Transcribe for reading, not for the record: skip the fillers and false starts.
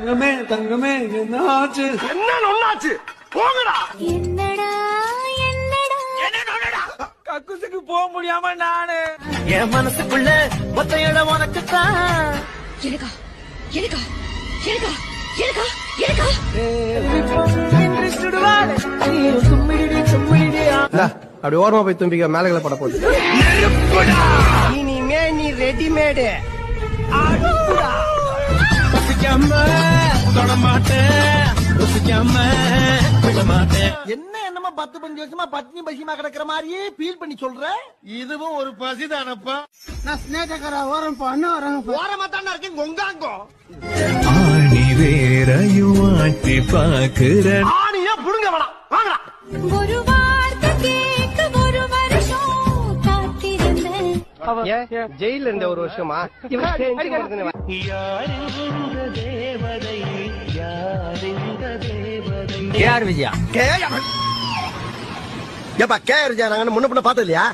தங்கமே தங்கமே என்னாச்சு என்ன ஒண்ணாச்சு போங்கடா. என்னடா என்னடா கக்குசுக்கு போக முடியாம நானு என் மனசுக்குள்ள மொத்த இடம் உனக்குத்தான். எனக்கா எனக்கா எனக்கா எனக்கா எனக்கா அப்படி ஓரமா போய் தும்பிக்க மேலகளை பட போகுது. இனிமே நீ ரெடிமேடு. என்ன என்னமா 10-15 வருஷமா பத்னி பசிமா கிடக்குற மாதிரியே ஃபீல் பண்ணி சொல்ற. இதுவும் ஒரு பசிதானப்பா. நான் ஸ்னேகரா ஓரம் பண்ண வரேன். ஓரமா தானே இருக்கேன் கொங்காங்கோ. ஆணி வேறையும் ஆட்டி பாக்குற ஆணியா புடுங்க வேணாம். வாங்கடா. ஒரு வார்த்தை கேட்க ஒரு வருஷம் காத்திருந்தேன். ஜெயில இருந்த ஒரு வருஷமா கேஆர் விஜயா. ஏப்பா கேஆர் விஜயா நாங்க முன்ன பின்ன பார்த்தது இல்லையா?